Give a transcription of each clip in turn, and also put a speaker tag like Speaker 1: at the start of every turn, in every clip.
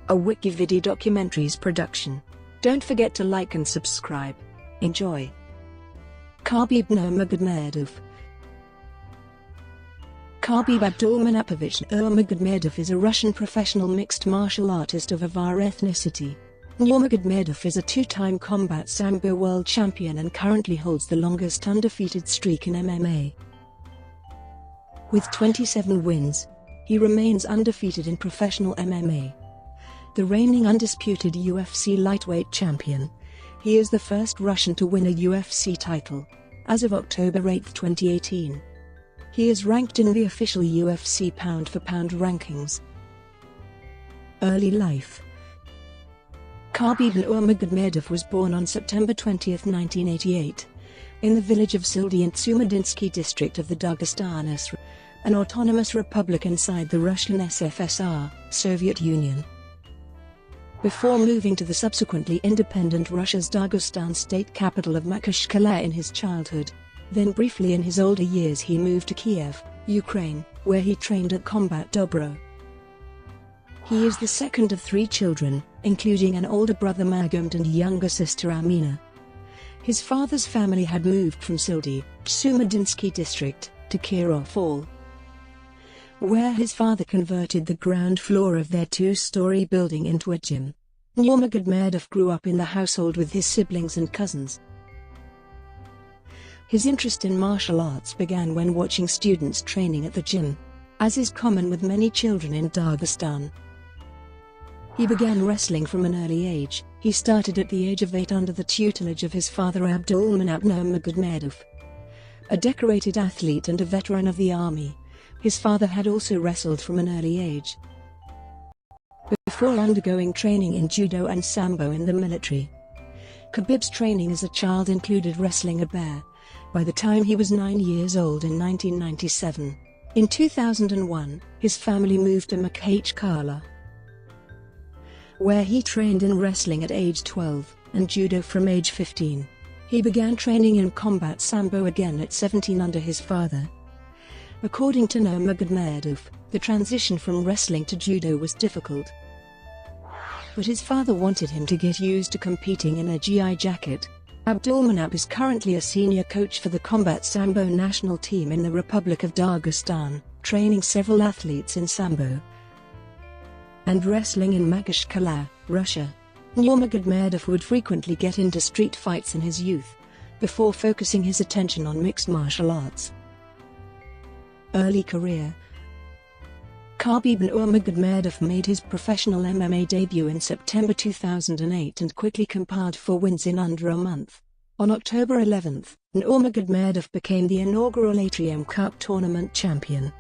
Speaker 1: a WikiVidi documentaries production. Don't forget to like and subscribe. Enjoy. Khabib Nurmagomedov. Khabib Abdulmanapovich Nurmagomedov is a Russian professional mixed martial artist of Avar ethnicity. Nurmagomedov is a two-time Combat Sambo World Champion and currently holds the longest undefeated streak in MMA. With 27 wins, he remains undefeated in professional MMA. The reigning undisputed UFC Lightweight Champion, he is the first Russian to win a UFC title, as of October 8, 2018. He is ranked in the official UFC pound-for-pound rankings. Early life. Khabib Nurmagomedov was born on September 20, 1988, in the village of Sildi in Tsumidinsky district of the Dagestan SR, an autonomous republic inside the Russian SFSR, Soviet Union. Before moving to the subsequently independent Russia's Dagestan state capital of Makashkala in his childhood, then briefly in his older years he moved to Kiev, Ukraine, where he trained at Combat Dobro. He is the second of three children, including an older brother Magomed and younger sister Amina. His father's family had moved from Sildi, Tsumidinsky district, to Kirov, where his father converted the ground floor of their two-story building into a gym. Nurmagomedov grew up in the household with his siblings and cousins. His interest in martial arts began when watching students training at the gym, as is common with many children in Dagestan. He began wrestling from an early age. He started at the age of 8 under the tutelage of his father Abdulmanapovich Nurmagomedov, a decorated athlete and a veteran of the army. His father had also wrestled from an early age, before undergoing training in judo and sambo in the military. Khabib's training as a child included wrestling a bear, by the time he was 9 years old in 1997. In 2001, his family moved to Makashkala, where he trained in wrestling at age 12, and judo from age 15. He began training in Combat Sambo again at 17 under his father. According to Nurmagomedov, the transition from wrestling to judo was difficult, but his father wanted him to get used to competing in a GI jacket. Abdulmanap is currently a senior coach for the Combat Sambo national team in the Republic of Dagestan, training several athletes in Sambo and wrestling in Makashkala, Russia. Nurmagomedov would frequently get into street fights in his youth, before focusing his attention on mixed martial arts. Early career. Khabib Nurmagomedov made his professional MMA debut in September 2008 and quickly compiled 4 wins in under a month. On October 11, Nurmagomedov became the inaugural Atrium Cup tournament champion,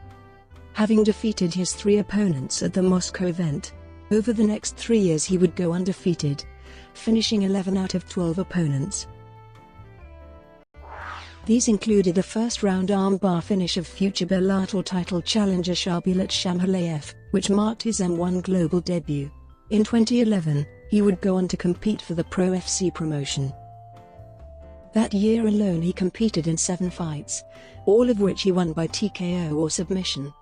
Speaker 1: having defeated his 3 opponents at the Moscow event. Over the next 3 years he would go undefeated, finishing 11 out of 12 opponents. These included a first-round armbar finish of future Bellator title challenger Khabib Abdulmanapovich, which marked his M1 global debut. In 2011, he would go on to compete for the Pro FC promotion. That year alone he competed in 7 fights, all of which he won by TKO or submission.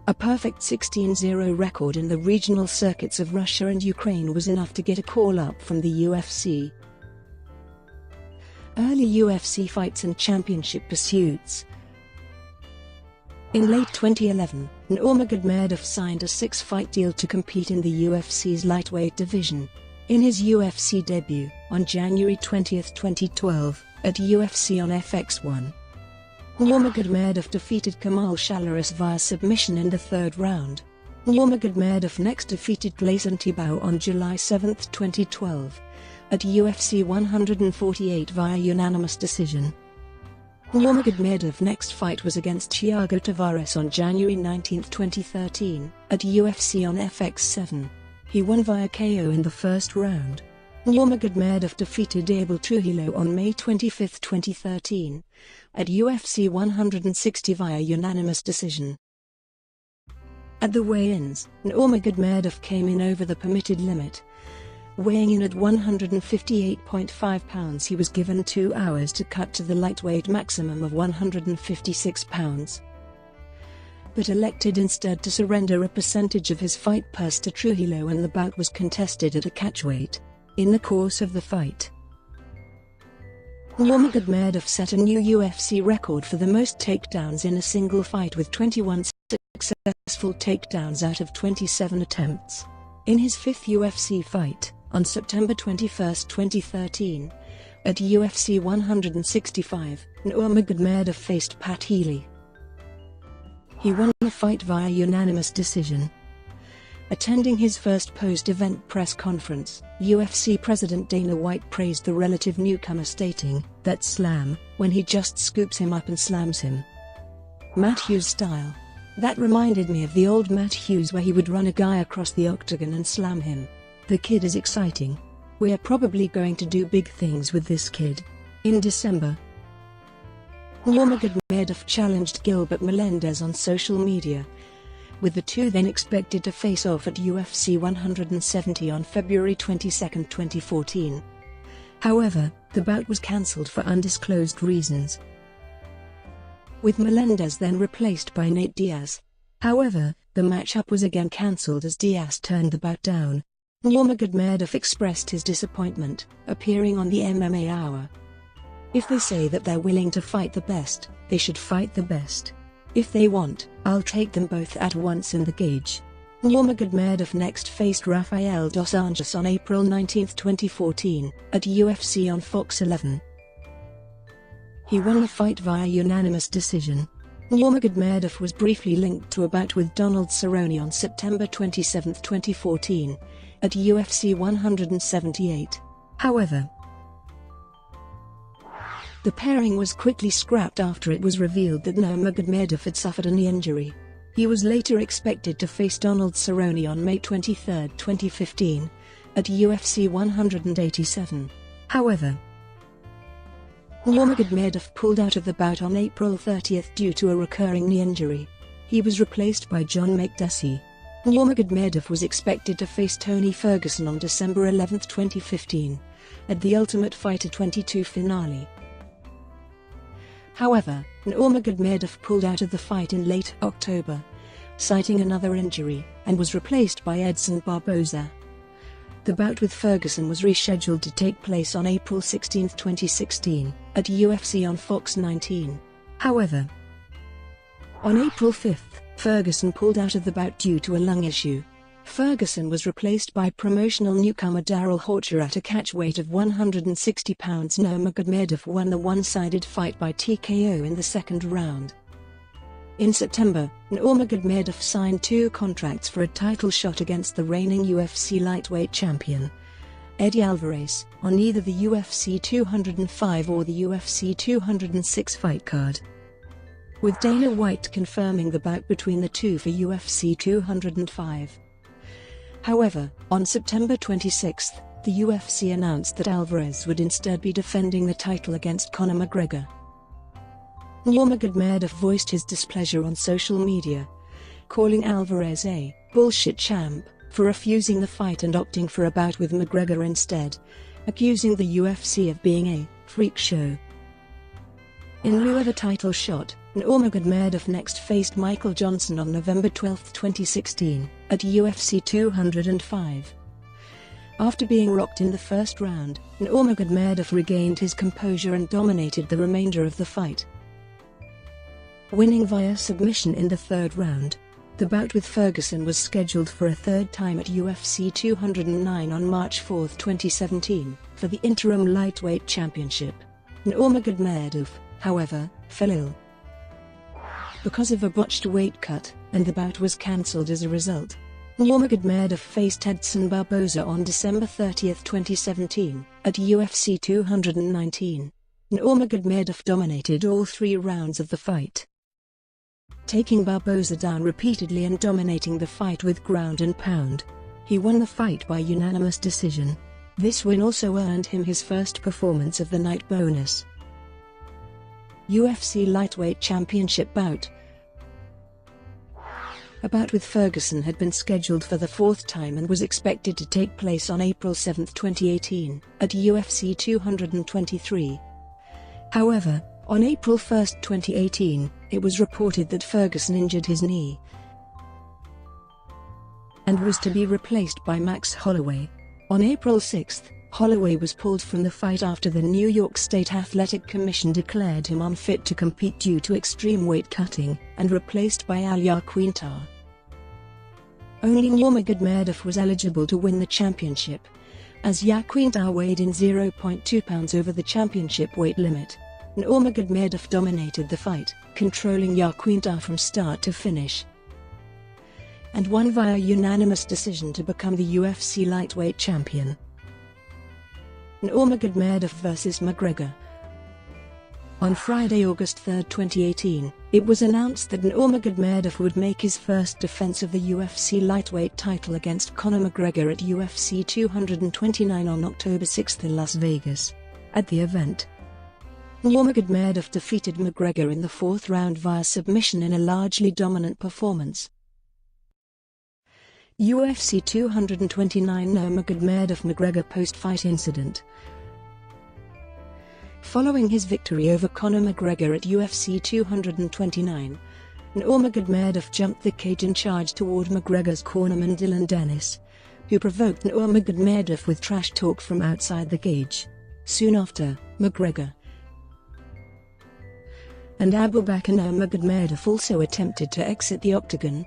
Speaker 1: A perfect 16-0 record in the regional circuits of Russia and Ukraine was enough to get a call-up from the UFC. Early UFC fights and championship pursuits. In late 2011, Nurmagomedov signed a 6-fight deal to compete in the UFC's lightweight division. In his UFC debut, on January 20, 2012, at UFC on FX1, Nurmagomedov defeated Kamal Shalaris via submission in the 3rd round. Nurmagomedov next defeated Gleison Tibau on July 7, 2012, at UFC 148 via unanimous decision. Nurmagomedov's next fight was against Thiago Tavares on January 19, 2013, at UFC on FX7. He won via KO in the 1st round. Nurmagomedov defeated Abel Trujillo on May 25, 2013, at UFC 160 via unanimous decision. At the weigh-ins, Nurmagomedov came in over the permitted limit. Weighing in at 158.5 pounds, he was given 2 hours to cut to the lightweight maximum of 156 pounds. but elected instead to surrender a percentage of his fight purse to Trujillo, and the bout was contested at a catchweight. In the course of the fight, Nurmagomedov set a new UFC record for the most takedowns in a single fight with 21 successful takedowns out of 27 attempts. In his fifth UFC fight, on September 21, 2013, at UFC 165, Nurmagomedov faced Pat Healy. He won the fight via unanimous decision. Attending his first post-event press conference, UFC President Dana White praised the relative newcomer, stating, "That slam, when he just scoops him up and slams him. Matt Hughes style. That reminded me of the old Matt Hughes where he would run a guy across the octagon and slam him. The kid is exciting. We're probably going to do big things with this kid." In December, Nurmagomedov challenged Gilbert Melendez on social media, with the two then expected to face off at UFC 170 on February 22, 2014. However, the bout was cancelled for undisclosed reasons, with Melendez then replaced by Nate Diaz. However, the matchup was again cancelled as Diaz turned the bout down. Nurmagomedov expressed his disappointment, appearing on the MMA Hour. "If they say that they're willing to fight the best, they should fight the best. If they want, I'll take them both at once in the cage." Nurmagomedov next faced Rafael dos Anjos on April 19, 2014, at UFC on Fox 11. He won the fight via unanimous decision. Nurmagomedov was briefly linked to a bout with Donald Cerrone on September 27, 2014, at UFC 178. However, the pairing was quickly scrapped after it was revealed that Nurmagomedov had suffered a knee injury. He was later expected to face Donald Cerrone on May 23, 2015, at UFC 187. However, Nurmagomedov pulled out of the bout on April 30 due to a recurring knee injury. He was replaced by John Makdessi. Nurmagomedov was expected to face Tony Ferguson on December 11, 2015, at the Ultimate Fighter 22 finale. However, Nurmagomedov pulled out of the fight in late October, citing another injury, and was replaced by Edson Barboza. The bout with Ferguson was rescheduled to take place on April 16, 2016, at UFC on Fox 19. However, on April 5, Ferguson pulled out of the bout due to a lung issue. Ferguson was replaced by promotional newcomer Daryl Horcher at a catchweight of 160 pounds. Nurmagomedov won the one-sided fight by TKO in the second round. In September, Nurmagomedov signed 2 contracts for a title shot against the reigning UFC Lightweight Champion, Eddie Alvarez, on either the UFC 205 or the UFC 206 fight card, with Dana White confirming the bout between the two for UFC 205. However, on September 26, the UFC announced that Alvarez would instead be defending the title against Conor McGregor. Nurmagomedov voiced his displeasure on social media, calling Alvarez a "bullshit champ" for refusing the fight and opting for a bout with McGregor instead, accusing the UFC of being a freak show. In lieu of a title shot, Nurmagomedov next faced Michael Johnson on November 12, 2016, at UFC 205. After being rocked in the first round, Nurmagomedov regained his composure and dominated the remainder of the fight, winning via submission in the third round. The bout with Ferguson was scheduled for a third time at UFC 209 on March 4, 2017, for the interim lightweight championship. Nurmagomedov, however, fell ill because of a botched weight cut, and the bout was cancelled as a result. Nurmagomedov faced Edson Barboza on December 30, 2017, at UFC 219. Nurmagomedov dominated all 3 rounds of the fight, taking Barboza down repeatedly and dominating the fight with ground and pound. He won the fight by unanimous decision. This win also earned him his first performance of the night bonus. UFC Lightweight Championship bout. A bout with Ferguson had been scheduled for the 4th time and was expected to take place on April 7, 2018, at UFC 223. However, On April 1, 2018, it was reported that Ferguson injured his knee and was to be replaced by Max Holloway. On April 6, Holloway was pulled from the fight after the New York State Athletic Commission declared him unfit to compete due to extreme weight cutting, and replaced by Al Yaquinta. Only Nurmagomedov was eligible to win the championship, as Yaquinta weighed in 0.2 pounds over the championship weight limit. Nurmagomedov dominated the fight, controlling Yaquinta from start to finish, and won via unanimous decision to become the UFC Lightweight Champion. Nurmagomedov vs. McGregor. On Friday, August 3, 2018, it was announced that Nurmagomedov would make his first defense of the UFC lightweight title against Conor McGregor at UFC 229 on October 6 in Las Vegas. At the event, Nurmagomedov defeated McGregor in the fourth round via submission in a largely dominant performance. UFC 229 Nurmagomedov-McGregor post-fight incident. Following his victory over Conor McGregor at UFC 229, Nurmagomedov jumped the cage and charged toward McGregor's cornerman Dylan Dennis, who provoked Nurmagomedov with trash talk from outside the cage. Soon after, McGregor and Abubakar Nurmagomedov also attempted to exit the octagon,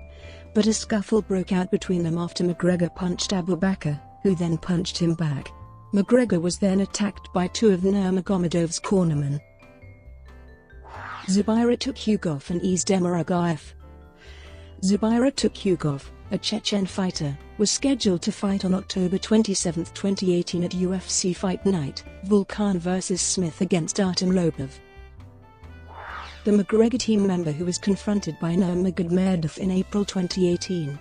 Speaker 1: but a scuffle broke out between them after McGregor punched Abubakar, who then punched him back. McGregor was then attacked by two of Nurmagomedov's cornermen, Zubaira Tukhugov and Izdemir Agaev. Zubaira Tukhugov, a Chechen fighter, was scheduled to fight on October 27, 2018 at UFC Fight Night, Volkan vs. Smith against Artem Lobov. The McGregor team member who was confronted by Nurmagomedov in April 2018.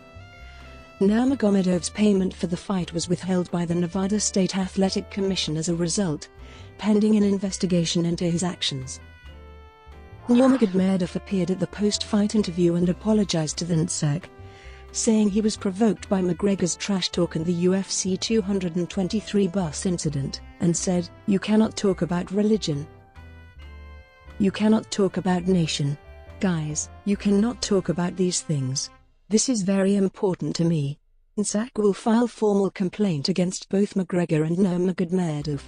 Speaker 1: Nurmagomedov's payment for the fight was withheld by the Nevada State Athletic Commission as a result, pending an investigation into his actions. Nurmagomedov appeared at the post-fight interview and apologized to the NSAC, saying he was provoked by McGregor's trash talk and the UFC 223 bus incident, and said, "You cannot talk about religion. You cannot talk about nation. Guys, you cannot talk about these things. This is very important to me." NSAC will file formal complaint against both McGregor and Nurmagomedov,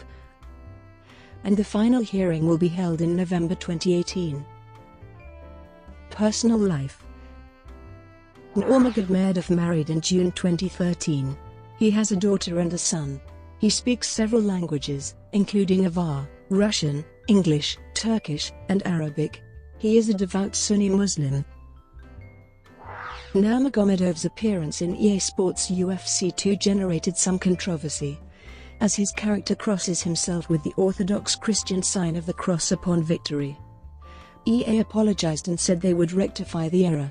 Speaker 1: and the final hearing will be held in November 2018. Personal life. Nurmagomedov married in June 2013. He has a daughter and a son. He speaks several languages, including Avar, Russian, English, Turkish, and Arabic. He is a devout Sunni Muslim. Nurmagomedov's appearance in EA Sports UFC 2 generated some controversy, as his character crosses himself with the Orthodox Christian sign of the cross upon victory. EA apologized and said they would rectify the error.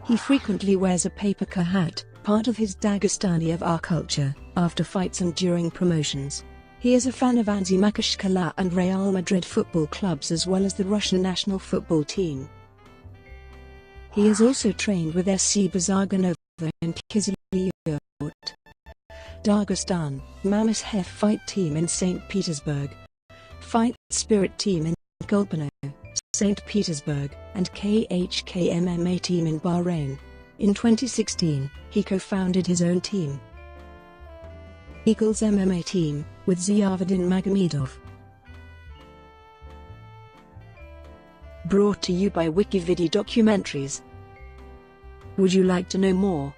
Speaker 1: He frequently wears a paper hat, part of his Dagestani Avar culture, after fights and during promotions. He is a fan of Anzi Makashkala and Real Madrid football clubs as well as the Russian national football team. He is also trained with SC Bazarganova in Kyzylyurt, Dagestan, Mamas Hef Fight Team in St. Petersburg, Fight Spirit Team in Gulpano, St. Petersburg, and KHK MMA Team in Bahrain. In 2016, he co-founded his own team, Eagles MMA Team, with Ziauddin Magomedov. Brought to you by WikiVidi Documentaries. Would you like to know more?